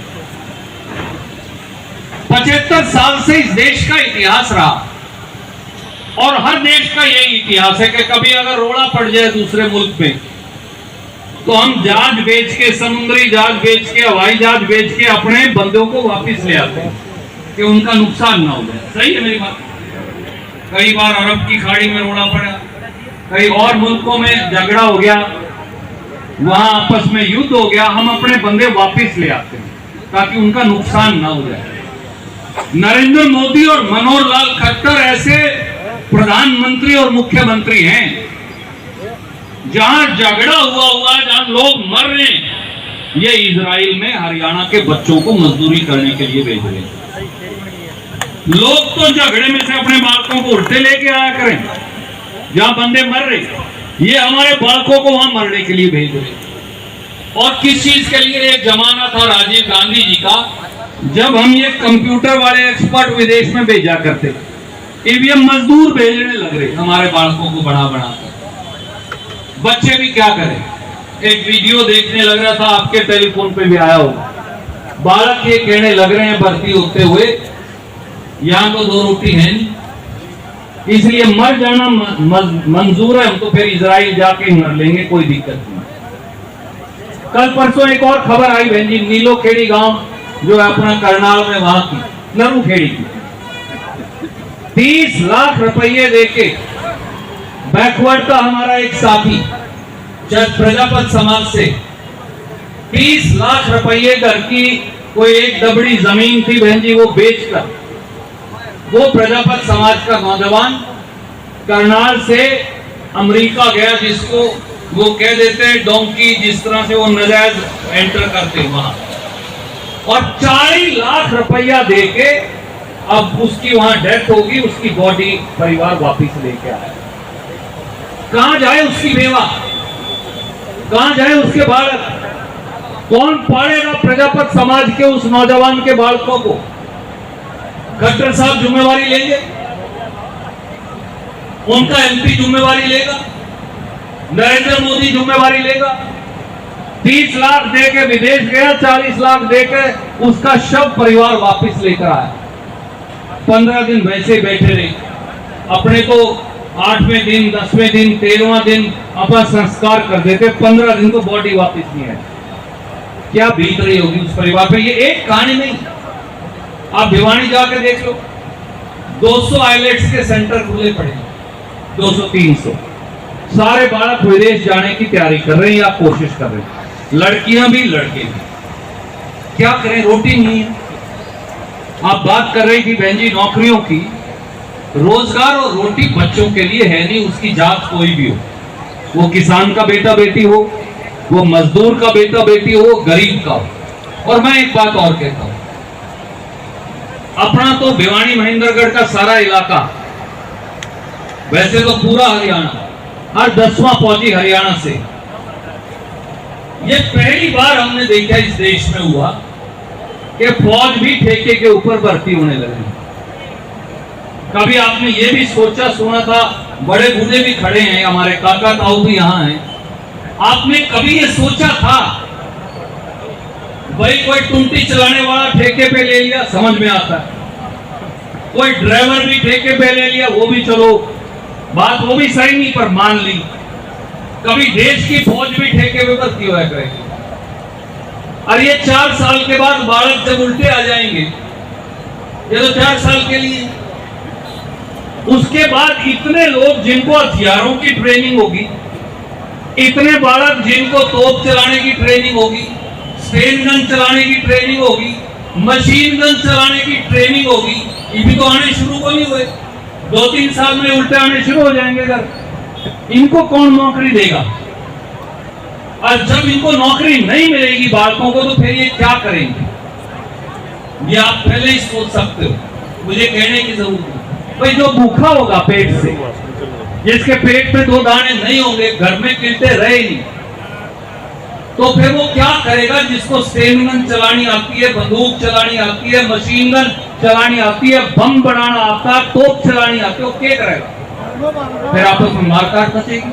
75 साल से इस देश का इतिहास रहा और हर देश का यही इतिहास है कि कभी अगर रोड़ा पड़ जाए दूसरे मुल्क में तो हम जहाज बेच के, समुद्री जहाज बेच के, हवाई जहाज बेच के अपने बंदों को वापस ले आते हैं कि उनका नुकसान ना हो जाए। सही है मेरी बात? कई बार अरब की खाड़ी में रोड़ा पड़ा, कई और मुल्कों में झगड़ा हो गया, वहां आपस में युद्ध हो गया, हम अपने बंदे वापस ले आते हैं ताकि उनका नुकसान ना हो जाए। नरेंद्र मोदी और मनोहर लाल खट्टर ऐसे प्रधानमंत्री और मुख्यमंत्री हैं जहां झगड़ा हुआ है, जहां लोग मर रहे हैं, ये इजराइल में हरियाणा के बच्चों को मजदूरी करने के लिए भेज रहे हैं। लोग तो झगड़े में से अपने बालकों को उल्टे लेके आया करें, जहां बंदे मर रहे, ये हमारे बालकों को वहां मरने के लिए भेज रहे। और किस चीज के लिए? एक जमाना था राजीव गांधी जी का, जब हम ये कंप्यूटर वाले एक्सपर्ट विदेश में भेजा करते, ईवीएम मजदूर भेजने लग रहे हमारे बालकों को बढ़ा कर। बच्चे भी क्या करें? एक वीडियो देखने लग रहा था, आपके टेलीफोन पे भी आया होगा, बालक ये कहने लग रहे हैं भर्ती होते हुए, यहां तो 2 रोटी है नहीं, इसलिए मर जाना मंजूर है, हम तो फिर इजराइल जाके मर लेंगे, कोई दिक्कत नहीं। कल परसों एक और खबर आई बहन जी, नीलो खेड़ी गांव जो है अपना करनाल में, वहां की नरू खेड़ी की, 30 लाख रुपये देके बैकवर्ड का हमारा एक साथी प्रजापत समाज से 30 लाख रुपये घर की कोई एक दबड़ी जमीन थी बहन जी, वो बेचकर वो प्रजापत समाज का नौजवान करनाल से अमेरिका गया, जिसको वो कह देते हैं डोंकी, जिस तरह से वो नजायज एंटर करते वहां, और 40 लाख रुपया देके अब उसकी वहां डेथ होगी, उसकी बॉडी परिवार वापिस लेके आया। कहां जाए उसकी बेवा, कहां जाए उसके बालक? कौन पालेगा प्रजापत समाज के उस नौजवान के बालकों को? खट्टर साहब जिम्मेवारी लेंगे, उनका एमपी जिम्मेवारी लेगा, नरेंद्र मोदी जिम्मेवारी लेगा। 30 लाख देके विदेश गया, 40 लाख देके उसका शव परिवार वापस लेकर आया। 15 दिन वैसे बैठे रहे, अपने तो 8वें दिन, 10वें दिन, 13वां दिन अपना संस्कार कर देते, 15 दिन तो बॉडी वापस नहीं आई। क्या बीत रही होगी उस परिवार पर? ये एक कहानी नहीं, आप भिवानी जाकर देख लो, 200 आइलेट्स के सेंटर खुले पड़े, 200-300, सारे बालक विदेश जाने की तैयारी कर रहे हैं या कोशिश कर रहे हैं, लड़कियां भी लड़के भी। क्या करें? रोटी नहीं है। आप बात कर रही थी बहन जी नौकरियों की, रोजगार और रोटी बच्चों के लिए है नहीं, उसकी जात कोई भी हो, वो किसान का बेटा बेटी हो, वो मजदूर का बेटा बेटी हो, गरीब का हो, और मैं एक बात और कहता हूं, अपना तो भिवानी महेंद्रगढ़ का सारा इलाका, वैसे तो पूरा हरियाणा, हर 10वां फौजी हरियाणा से। ये पहली बार हमने देखा इस देश में हुआ कि फौज भी ठेके के ऊपर भर्ती होने लगी। कभी आपने ये भी सोचा सुना था, बड़े बूढ़े भी खड़े हैं, हमारे काका ताऊ भी यहां हैं, आपने कभी ये सोचा था भाई कोई टुंटी चलाने वाला ठेके पे ले लिया, समझ में आता है, कोई ड्राइवर भी ठेके पे ले लिया, वो भी चलो बात वो भी सही नहीं पर मान ली, कभी देश की फौज भी ठेके पे भर्ती हुआ करेगी। और ये 4 साल के बाद बालक जब उल्टे आ जाएंगे, ये तो 4 साल के लिए, उसके बाद इतने लोग जिनको हथियारों की ट्रेनिंग होगी, इतने बालक जिनको तोप चलाने की ट्रेनिंग होगी, स्टेन गन चलाने की ट्रेनिंग होगी, मशीन गन चलाने की ट्रेनिंग होगी, ये भी तो आने शुरू को नहीं हुए, 2-3 साल में उल्टे आने शुरू हो जाएंगे। अगर इनको कौन नौकरी देगा? और जब इनको नौकरी नहीं मिलेगी बालकों को, तो फिर ये क्या करेंगे? ये आप पहले ही सोच सकते हो, मुझे कहने की जरूरत नहीं। भाई जो भूखा होगा पेट से, जिसके पेट में 2 दाने नहीं होंगे, घर में गिरते रहे नहीं, तो फिर वो क्या करेगा? जिसको स्टेन गन चलानी आती है, बंदूक चलानी आती है, मशीन गन चलानी आती है, बम बनाना आता है, तोप चलानी आती है, वो क्या करेगा? फिर आपस में मारकाट बचेगी।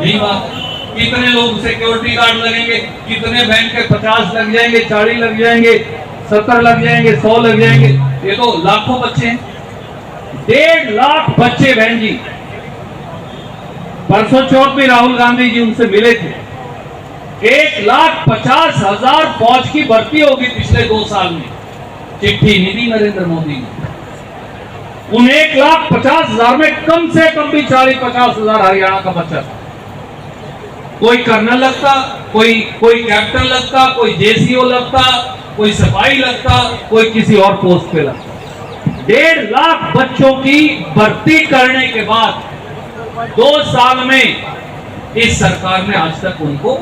यही बात, कितने लोग सिक्योरिटी गार्ड लगेंगे, कितने बैंक के 50 लग जाएंगे, 40 लग जाएंगे, 70 लग जाएंगे, 100 लग जाएंगे, ये तो लाखों बच्चे हैं, 1.5 लाख बच्चे। बहन जी, परसों चौथ में राहुल गांधी जी उनसे मिले थे, 1,50,000 फौज की भर्ती होगी पिछले 2 साल में, चिट्ठी नहीं दी नरेंद्र मोदी ने। उन 1,50,000 में कम से कम भी 40-50,000 हरियाणा का बच्चा था। कोई कर्नल लगता, कोई कैप्टन लगता, कोई जेसीओ लगता, कोई सिपाही लगता, कोई किसी और पोस्ट पे लगता। 1.5 लाख बच्चों की भर्ती करने के बाद 2 साल में इस सरकार ने आज तक उनको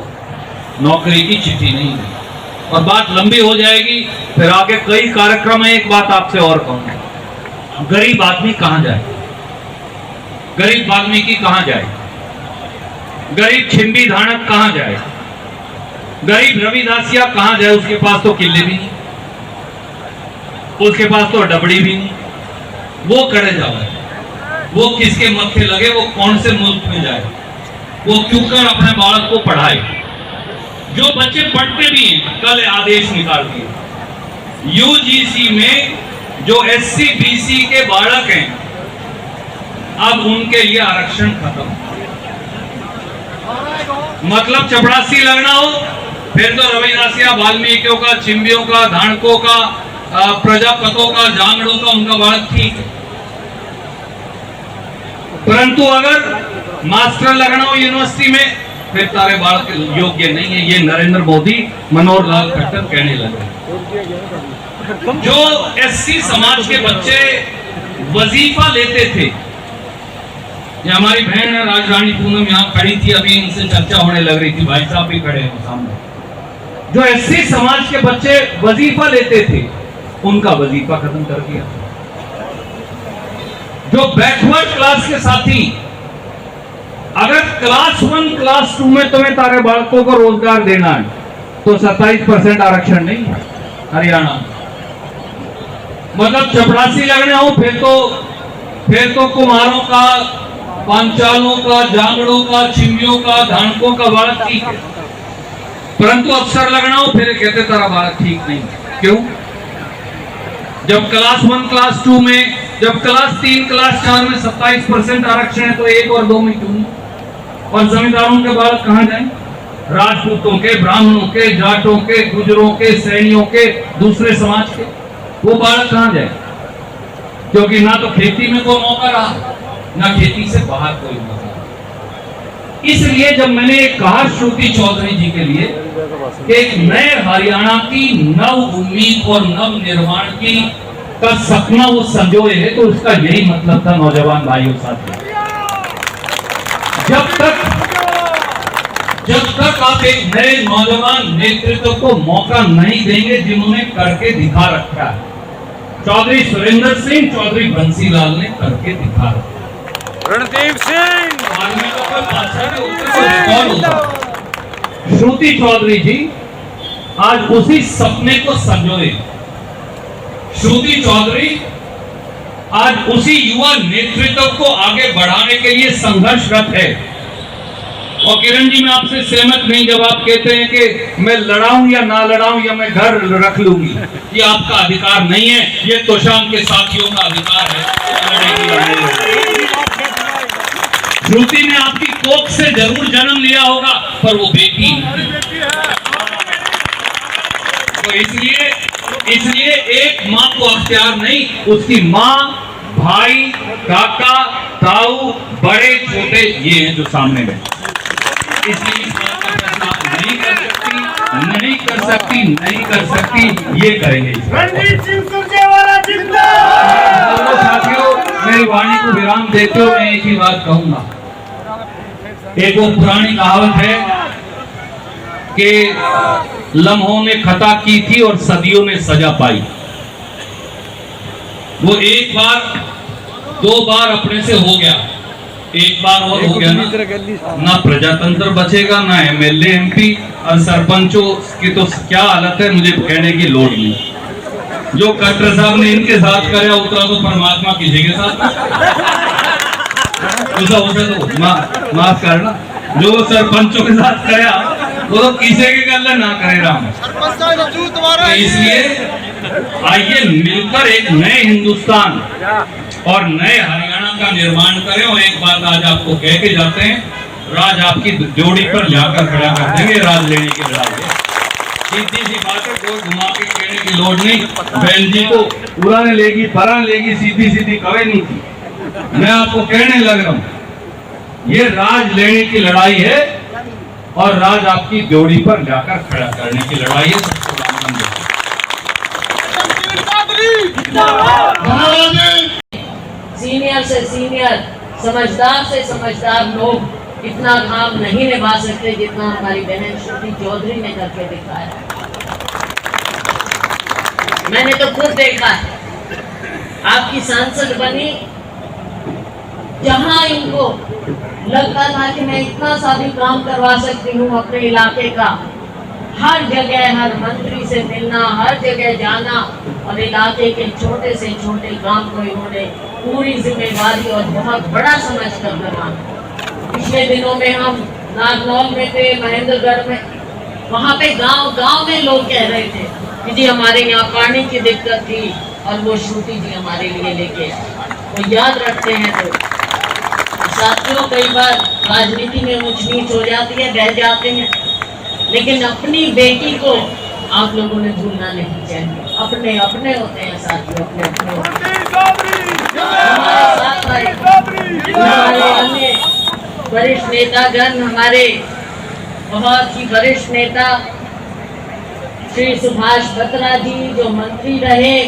नौकरी की चिट्ठी नहीं दी, और बात लंबी हो जाएगी, फिर आगे कई कार्यक्रम है। एक बात आपसे और कहूंगा, गरीब आदमी कहां जाए? गरीब वाल्मीकि कहां जाए? गरीब छिंबी धानक कहां जाए? गरीब रविदासिया कहां जाए? उसके पास तो किले भी नहीं, उसके पास तो डबड़ी भी नहीं, वो करे जाए, वो किसके मत्थे लगे, वो कौन से मुल्क में जाए, वो क्यों कर अपने बालक को पढ़ाए? जो बच्चे पढ़ते भी हैं, कल आदेश निकाल दिए, यूजीसी में जो SC BC के बालक हैं, अब उनके लिए आरक्षण खत्म। मतलब चपरासी लगना हो, फिर तो रविदासिया, वाल्मीकियों का, चिंबियों का, धानकों का, प्रजापतों का, जांगड़ों का, उनका बालक ठीक है। परंतु अगर मास्टर लगना हो यूनिवर्सिटी में, फिर तारे बालक योग्य नहीं है। ये नरेंद्र मोदी, मनोहर लाल खट्टर कहने लगे। जो SC समाज के बच्चे वजीफा लेते थे, ये हमारी बहन है राजरानी पूनम यहाँ खड़ी थी, अभी इनसे चर्चा होने लग रही थी, भाई साहब भी खड़े हैं सामने। जो SC समाज के बच्चे वजीफा लेते थे, उनका वजीफा खत्म कर दिया। जो बैकवर्ड क्लास के साथी, अगर क्लास 1 क्लास 2 में तुम्हें तारे बालकों को रोजगार देना है, तो 27% आरक्षण नहीं है हरियाणा। मतलब चपरासी लगने हो, फिर तो कुम्हारों का, पांचालों का, जांगड़ों का, छिंबियों का, धानकों का बालक ठीक है, परंतु अफसर लगना हो, फिर कहते तारा बालक ठीक नहीं। क्यों? जब क्लास 1 क्लास 2 में, जब क्लास 3 क्लास 4 में 27% आरक्षण है, तो 1 और 2 में क्यों नहीं? और जमींदारों के बालक कहां जाएं? राजपूतों के, ब्राह्मणों के, जाटों के, गुजरों के, सैनियों के, दूसरे समाज के, वो बालक कहां जाए? क्योंकि ना तो खेती में कोई मौका रहा, ना खेती से बाहर कोई मौका। इसलिए जब मैंने कहा श्रुति चौधरी जी के लिए कि एक नए हरियाणा की नव उम्मीद और नव निर्माण की का सपना वो संजोए है, तो उसका यही मतलब था नौजवान भाइयों साथियों। जब तक आप एक नए नौजवान नेतृत्व को मौका नहीं देंगे जिन्होंने करके दिखा रखा है। चौधरी सुरेंद्र सिंह, चौधरी बंसीलाल ने करके दिखा रखा है। रणदीप सिंह आदमी को कोई भाषा के उत्तर को रिकॉर्ड होता। श्रुति चौधरी जी आज उसी सपने को संजोए। श्रुति चौधरी आज उसी युवा नेतृत्व को आगे बढ़ाने के लिए संघर्षरत है। और किरण जी, मैं आपसे सहमत नहीं जब आप कहते हैं कि मैं लड़ाऊं या ना लड़ाऊं या मैं घर रख लूंगी। ये आपका अधिकार नहीं है, ये तोशाम के साथियों का अधिकार है। श्रुति ने आपकी कोख से जरूर जन्म लिया होगा, पर वो बेटी तो इसलिए एक माँ को अख्तियार नहीं, उसकी माँ, भाई, काका, ताऊ, बड़े छोटे ये हैं जो सामने में। इसलिए इस बात का फैसला आप नहीं कर सकती, ये करेंगे। रणजीत सिंह सुरजेवाला जिंदाबाद। साथियों, मेरी वाणी को विराम देते हुए मैं एक ही बात कहूंगा। एक वो पुरानी कहावत है कि लम्हों ने खता की थी और सदियों ने सजा पाई। वो एक बार, दो बार अपने से हो गया, एक बार और हो गया ना प्रजातंत्र बचेगा, ना एमएलए, एमपी और सरपंचों की तो क्या हालत है मुझे कहने की लोड़ नहीं। जो कलेक्टर साहब ने इनके साथ कराया उतना तो परमात्मा किसी के साथ उसे तो माफ करना। जो सरपंचों के साथ कराया वो तो किसी के गले ना करे राम। तो इसलिए आइए मिलकर एक नए हिंदुस्तान और नए हरियाणा का निर्माण करें। और एक बात आज आपको कह के जाते हैं, राज आपकी जोड़ी पर जाकर खड़ा कर देंगे। राज लेने की लड़ाई है, सीधी सी बात है, कोई घुमा के कहने की लोड़ नहीं। बहन जी को पुराने लेगी, फरा लेगी, सीधी सीधी कवे नहीं थी। मैं आपको कहने लग रहा हूं, ये राज लेने की लड़ाई है और राज आपकी जोड़ी पर जाकर खड़ा करने की लड़ाई है। सबको सीनियर से सीनियर, समझदार से समझदार लोग इतना काम नहीं निभा सकते जितना हमारी बहन श्रुति चौधरी ने करके दिखाया। मैंने तो खुद देखा है, आपकी सांसद बनी, जहां इनको लगता था कि मैं इतना सा भी काम करवा सकती हूँ अपने इलाके का, हर जगह हर मंत्री से मिलना, हर जगह जाना और इलाके के छोटे से छोटे काम को इन्होंने पूरी जिम्मेवारी और बहुत बड़ा समझकर बनाना। पिछले दिनों में हम नागनौल में थे, महेंद्रगढ़ में, वहाँ पे गांव में लोग कह रहे थे कि जी हमारे यहाँ पानी की दिक्कत थी और वो श्रुति जी हमारे लिए लेके आए। वो याद रखते हैं तो साथियों, कई बार राजनीति में ऊंच नीच हो जाती है, बह जाते हैं, लेकिन अपनी बेटी को आप लोगों ने भूलना नहीं चाहिए। अपने अपने होते हैं साथियों, अपने अपने होते हैं। हमारे साथ आए हमारे अन्य वरिष्ठ नेतागण, हमारे बहुत ही वरिष्ठ नेता श्री सुभाष बत्रा जी, जो मंत्री रहे,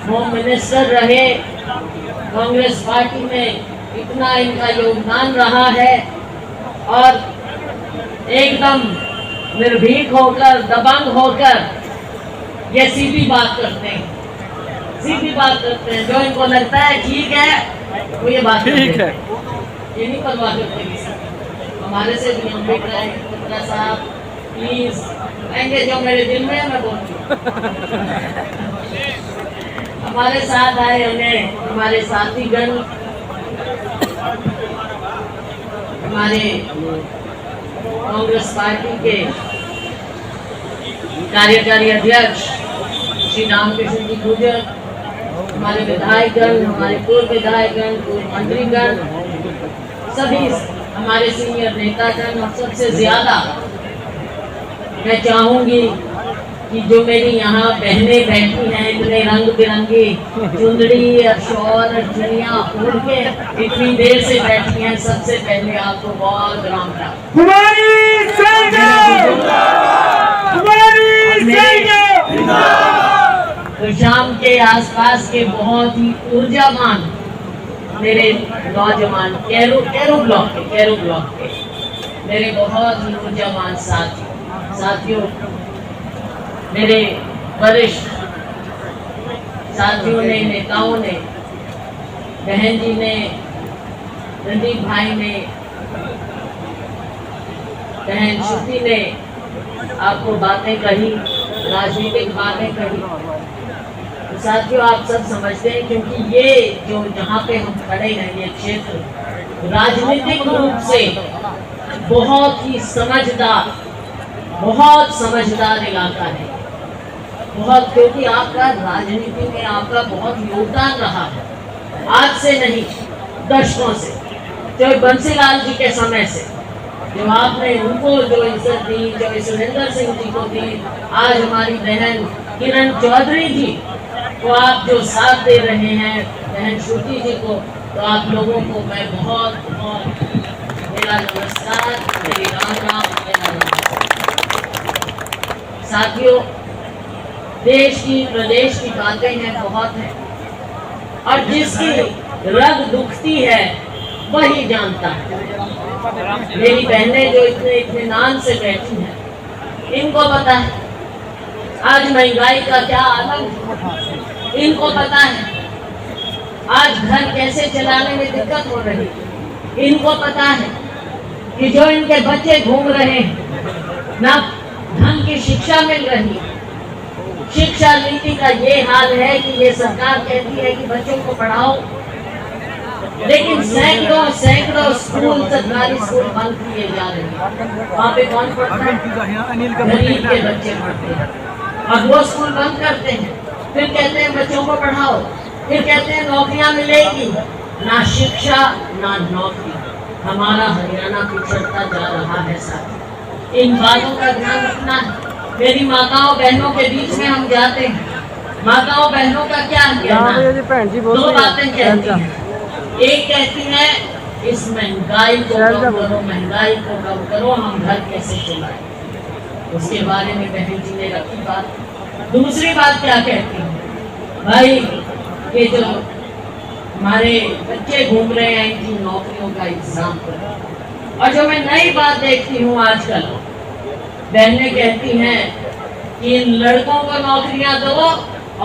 होम मिनिस्टर रहे, कांग्रेस पार्टी में इतना इनका योगदान रहा है और एकदम निर्भीक होकर, दबंग होकर ये सीधी बात करते हैं, सीधी बात करते हैं। जो इनको लगता है ठीक है वो ये बात ठीक है, ये नहीं परवाह करते किसी। हमारे से भी हम बेटा है, बत्रा साहब प्लीज आएंगे, जो मेरे दिल में है मैं बोलती हमारे साथ आए, उन्हें हमारे साथीगण, हमारे कांग्रेस पार्टी के कार्यकारी अध्यक्ष श्री रामकृष्ण जी गुर्जर, हमारे विधायकगण, हमारे पूर्व विधायकगण, पूर्व मंत्रीगण, सभी हमारे सीनियर नेतागण, और सबसे ज्यादा मैं चाहूंगी कि जो मेरी यहाँ बहनें बैठी हैं, इतने रंग बिरंगी चुंदड़ी और शॉल और चुनिया ओढ़ के इतनी देर से बैठी हैं, सबसे पहले आपको बहुत राम राम। तो शाम के आसपास के बहुत ही ऊर्जावान मेरे नौजवान कैरो ब्लॉक के मेरे बहुत ही ऊर्जावान साथियों, मेरे वरिष्ठ साथियों ने, नेताओं ने, बहन जी ने, रणदीप भाई ने, बहन श्रुति ने आपको बातें कही, राजनीतिक बातें कही। तो साथियों, आप सब समझते हैं, क्योंकि ये जो जहाँ पे हम खड़े हैं, ये क्षेत्र राजनीतिक रूप से बहुत ही समझदार इलाका है। बहुत, क्योंकि आपका राजनीति में आपका बहुत योगदान रहा है, आज से नहीं दशकों से, जो बंसीलाल जी के समय से, जो आपने उनको जो इज्जत दी, जो सुरेंद्र सिंह जी को दी, आज हमारी बहन किरण चौधरी जी को आप जो साथ दे रहे हैं, बहन श्रुति जी को, तो आप लोगों को मैं बहुत बहुत मेरा नमस्कार, मेरी राम, मेरा नमस्कार। साथियों, देश की प्रदेश की बातें हैं, बहुत है, और जिसकी रग दुखती है वही जानता है। मेरी बहनें जो इतने इत्मीनान से बैठी हैं, इनको पता है आज महंगाई का क्या आलम, इनको पता है आज घर कैसे चलाने में दिक्कत हो रही, इनको पता है कि जो इनके बच्चे घूम रहे हैं, ना ढंग की शिक्षा मिल रही। शिक्षा नीति का ये हाल है कि ये सरकार कहती है कि बच्चों को पढ़ाओ, लेकिन सैकड़ों स्कूल, सरकारी स्कूल बंद किए जा रहे हैं। वहाँ पे कौन पढ़ता है? गरीब के बच्चे पढ़ते हैं, और वो स्कूल बंद करते हैं, फिर कहते हैं बच्चों को पढ़ाओ, फिर कहते हैं नौकरियां मिलेगी। ना शिक्षा ना नौकरी, हमारा हरियाणा पिछड़ता जा रहा है। साथ इन बातों का ध्यान रखना है। मेरी माताओं बहनों के बीच में हम जाते हैं, माताओं बहनों का क्या कहना? दो बातें कहती हैं। एक कहती है इस महंगाई को कम करो, महंगाई को कम करो, हम घर कैसे चलाएं, उसके बारे में बहन जी ने रखी बात। दूसरी बात क्या कहती है? भाई ये जो हमारे बच्चे घूम रहे हैं, इनकी नौकरियों का इंतजाम करो। और जो मैं नई बात देखती हूँ आजकल, बहनें कहती हैं कि इन लड़कों को नौकरियां दो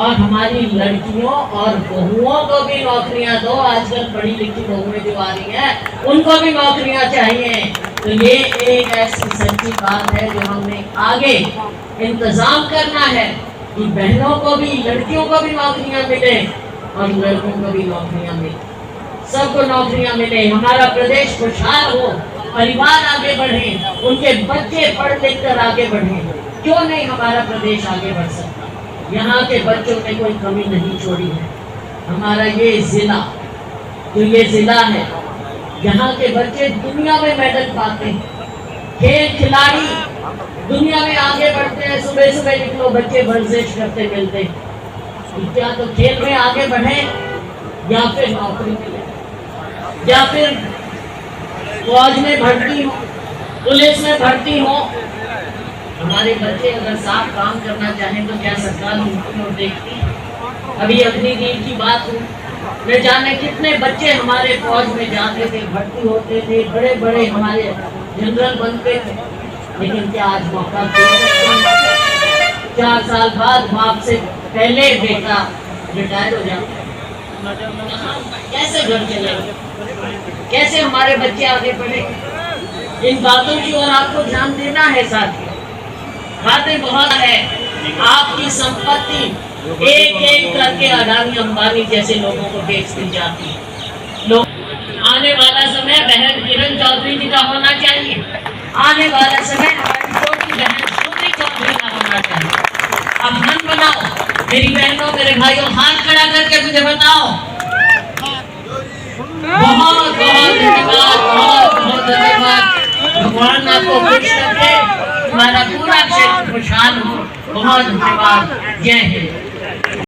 और हमारी लड़कियों और बहुओं को भी नौकरियां दो। आजकल पढ़ी लिखी बहुएं जो आ रही हैं, उनको भी नौकरियां चाहिए। तो ये एक ऐसी सच्ची बात है जो हमने आगे इंतजाम करना है कि बहनों को भी, लड़कियों को भी नौकरियां मिले और लड़कों को भी नौकरियां मिले, सबको नौकरियां मिले, हमारा प्रदेश खुशहाल हो, परिवार आगे बढ़े, उनके बच्चे पढ़ लिख कर आगे बढ़े। क्यों नहीं हमारा प्रदेश आगे बढ़ सकता? यहाँ के बच्चों ने कोई कमी नहीं छोड़ी है। हमारा ये जिला, जो ये जिला है, यहाँ के बच्चे दुनिया में मेडल पाते हैं, खेल खिलाड़ी दुनिया में आगे बढ़ते हैं। सुबह सुबह निकलो, बच्चे वर्जिश करते मिलते हैं। क्या तो खेल में आगे बढ़े, या फिर नौकरी मिले, या फिर फौज में भर्ती हो, पुलिस में भर्ती हो। हमारे बच्चे अगर साफ काम करना चाहें तो क्या सरकार उनकी ओर देखती? अभी अपनी दिन की बात हो, न जाने कितने बच्चे हमारे फौज में जाते थे, भर्ती होते थे, बड़े बड़े हमारे जनरल बनते थे, लेकिन क्या आज मौका दिया? 4 साल बाद बाप से पहले बेटा रिटायर हो जाता, कैसे घर चलेगा? कैसे हमारे बच्चे आगे बढ़े? इन बातों की ओर आपको ध्यान देना है। साथियों, बातें बहुत है। आपकी संपत्ति एक एक करके अडानी अंबानी जैसे लोगों को बेच दी जाती है। लोग आने वाला समय बहन किरण चौधरी जी का होना चाहिए, आने वाला समय हमारी छोटी बहन श्रुति चौधरी का होना चाहिए। अब मन बनाओ मेरी बहनों, मेरे भाइयों, हाथ खड़ा करके मुझे बताओ। बहुत बहुत धन्यवाद, बहुत बहुत धन्यवाद। भगवान आपको खुश रखे, हमारा पूरा क्षेत्र खुशहाल हो। बहुत धन्यवाद। जय हिंद।